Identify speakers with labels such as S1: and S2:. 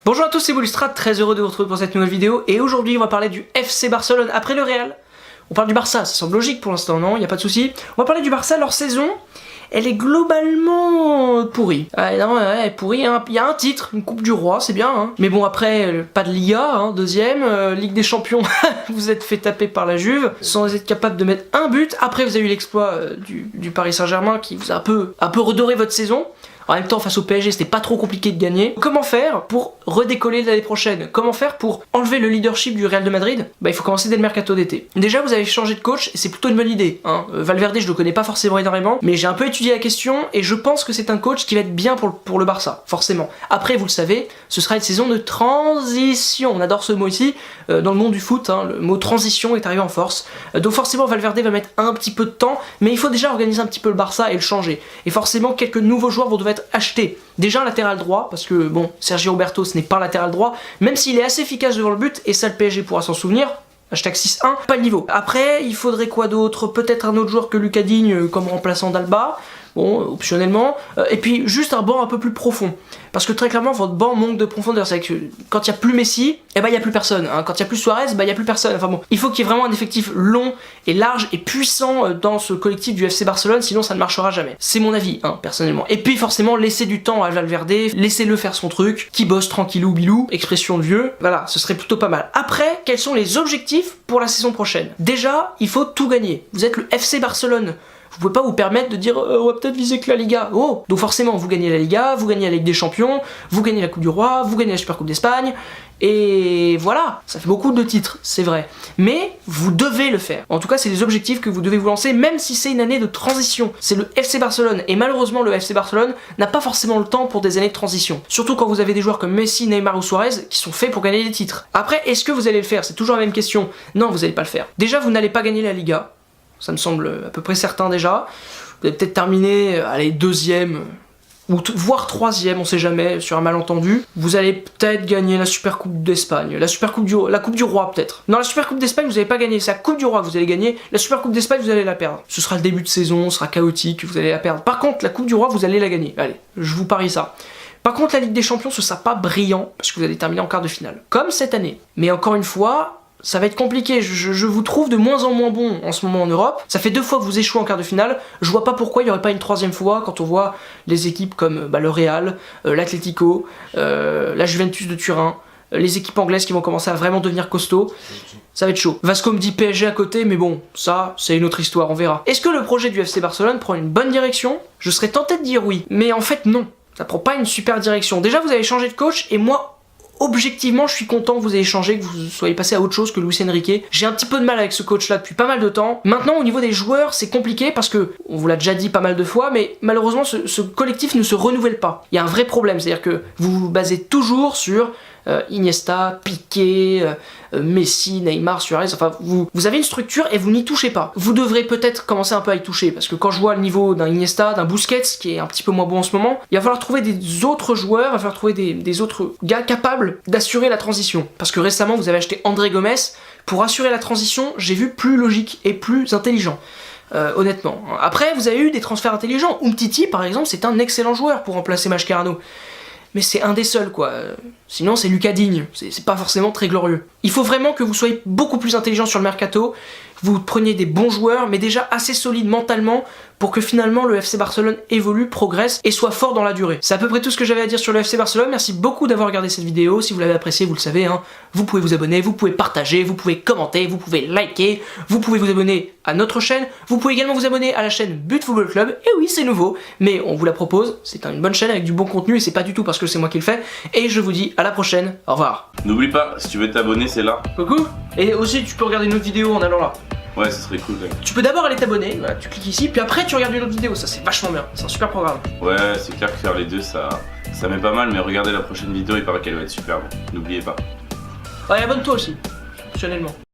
S1: Bonjour à tous, c'est Boulustra, très heureux de vous retrouver pour cette nouvelle vidéo. Et aujourd'hui on va parler du FC Barcelone après le Real. On parle du Barça, ça semble logique pour l'instant, non? Il n'y a pas de souci. On va parler du Barça, leur saison, elle est globalement pourrie. Non, elle est pourrie, hein. Il y a un titre, une Coupe du Roi, c'est bien, hein. Mais bon, après, pas de Liga, hein, deuxième, Ligue des Champions, vous êtes fait taper par la Juve, sans être capable de mettre un but. Après, vous avez eu l'exploit du Paris Saint-Germain qui vous a un peu redoré votre saison. En même temps, face au PSG, c'était pas trop compliqué de gagner. Comment faire pour redécoller l'année prochaine? Comment faire pour enlever le leadership du Real de Madrid? Bah, il faut commencer dès le mercato d'été. Déjà, vous avez changé de coach, et c'est plutôt une bonne idée, hein. Valverde, je le connais pas forcément énormément, mais j'ai un peu étudié la question, et je pense que c'est un coach qui va être bien pour le Barça, forcément. Après, vous le savez, ce sera une saison de transition. On adore ce mot ici, dans le monde du foot, hein, le mot transition est arrivé en force. Donc forcément, Valverde va mettre un petit peu de temps, mais il faut déjà organiser un petit peu le Barça et le changer. Et forcément, quelques nouveaux joueurs vont devoir être achetés. Déjà un latéral droit, parce que bon, Sergio Roberto ce n'est pas un latéral droit, même s'il est assez efficace devant le but, et ça le PSG pourra s'en souvenir. Hashtag 6-1, pas le niveau. Après, il faudrait quoi d'autre? Peut-être un autre joueur que Lucas Digne comme remplaçant d'Alba. Bon, optionnellement. Et puis juste un banc un peu plus profond. Parce que très clairement, votre banc manque de profondeur. C'est que quand il n'y a plus Messi, eh ben il n'y a plus personne. Hein. Quand il n'y a plus Suarez, il n'y a plus personne. Enfin bon, il faut qu'il y ait vraiment un effectif long et large et puissant dans ce collectif du FC Barcelone, sinon ça ne marchera jamais. C'est mon avis, hein, personnellement. Et puis forcément, laissez du temps à Valverde, laissez-le faire son truc, qui bosse tranquillou bilou, expression de vieux. Voilà, ce serait plutôt pas mal. Après, quels sont les objectifs pour la saison prochaine? Déjà, il faut tout gagner. Vous êtes le FC Barcelone. Vous pouvez pas vous permettre de dire on va peut-être viser que la Liga. Oh, donc forcément vous gagnez la Liga, vous gagnez la Ligue des Champions, vous gagnez la Coupe du Roi, vous gagnez la Super Coupe d'Espagne, et voilà, ça fait beaucoup de titres, c'est vrai. Mais vous devez le faire. En tout cas, c'est les objectifs que vous devez vous lancer, même si c'est une année de transition. C'est le FC Barcelone, et malheureusement le FC Barcelone n'a pas forcément le temps pour des années de transition. Surtout quand vous avez des joueurs comme Messi, Neymar ou Suarez qui sont faits pour gagner des titres. Après, est-ce que vous allez le faire? C'est toujours la même question. Non, vous n'allez pas le faire. Déjà, vous n'allez pas gagner la Liga. Ça me semble à peu près certain déjà. Vous allez peut-être terminer, allez, deuxième, ou voire troisième, on sait jamais, sur un malentendu. Vous allez peut-être gagner la Super Coupe d'Espagne, la Coupe du Roi peut-être. Non, la Super Coupe d'Espagne vous n'allez pas gagner, c'est la Coupe du Roi que vous allez gagner. La Super Coupe d'Espagne vous allez la perdre. Ce sera le début de saison, ce sera chaotique, vous allez la perdre. Par contre, la Coupe du Roi vous allez la gagner. Allez, je vous parie ça. Par contre, la Ligue des Champions ce sera pas brillant, parce que vous allez terminer en quart de finale. Comme cette année. Mais encore une fois, ça va être compliqué, je vous trouve de moins en moins bon en ce moment en Europe. Ça fait 2 fois que vous échouez en quart de finale. Je vois pas pourquoi il n'y aurait pas une 3e fois quand on voit les équipes comme le Real, l'Atlético, la Juventus de Turin, les équipes anglaises qui vont commencer à vraiment devenir costauds. Ça va être chaud. Vasco me dit PSG à côté, mais bon, ça, c'est une autre histoire, on verra. Est-ce que le projet du FC Barcelone prend une bonne direction? Je serais tenté de dire oui, mais en fait non. Ça prend pas une super direction. Déjà, vous avez changé de coach, et moi, objectivement, je suis content que vous ayez changé, que vous soyez passé à autre chose que Luis Enrique. J'ai un petit peu de mal avec ce coach-là depuis pas mal de temps. Maintenant, au niveau des joueurs, c'est compliqué parce que, on vous l'a déjà dit pas mal de fois, mais malheureusement, ce collectif ne se renouvelle pas. Il y a un vrai problème, c'est-à-dire que vous vous basez toujours sur Iniesta, Piqué, Messi, Neymar, Suarez, enfin vous avez une structure et vous n'y touchez pas. Vous devrez peut-être commencer un peu à y toucher, parce que quand je vois le niveau d'un Iniesta, d'un Busquets, qui est un petit peu moins bon en ce moment, il va falloir trouver des autres joueurs, il va falloir trouver des autres gars capables d'assurer la transition. Parce que récemment vous avez acheté André Gomes, pour assurer la transition, j'ai vu plus logique et plus intelligent. Honnêtement. Après, vous avez eu des transferts intelligents. Umtiti, par exemple, c'est un excellent joueur pour remplacer Mascherano. Mais c'est un des seuls, quoi. Sinon, c'est Lucas Digne. C'est pas forcément très glorieux. Il faut vraiment que vous soyez beaucoup plus intelligent sur le mercato. Vous preniez des bons joueurs, mais déjà assez solides mentalement pour que finalement le FC Barcelone évolue, progresse et soit fort dans la durée. C'est à peu près tout ce que j'avais à dire sur le FC Barcelone. Merci beaucoup d'avoir regardé cette vidéo. Si vous l'avez appréciée, vous le savez, hein, vous pouvez vous abonner, vous pouvez partager, vous pouvez commenter, vous pouvez liker, vous pouvez vous abonner à notre chaîne. Vous pouvez également vous abonner à la chaîne But Football Club. Et oui, c'est nouveau, mais on vous la propose. C'est une bonne chaîne avec du bon contenu et c'est pas du tout parce que c'est moi qui le fais. Et je vous dis à la prochaine. Au revoir.
S2: N'oublie pas, si tu veux t'abonner, c'est là.
S1: Coucou. Et aussi, tu peux regarder une autre vidéo en allant là.
S2: Ouais, ce serait cool. Ouais.
S1: Tu peux d'abord aller t'abonner, voilà, tu cliques ici, puis après tu regardes une autre vidéo, ça c'est vachement bien, c'est un super programme.
S2: Ouais, c'est clair que faire les deux, ça met pas mal, mais regardez la prochaine vidéo, il paraît qu'elle va être superbe. N'oubliez pas.
S1: Ouais, abonne-toi aussi, optionnellement.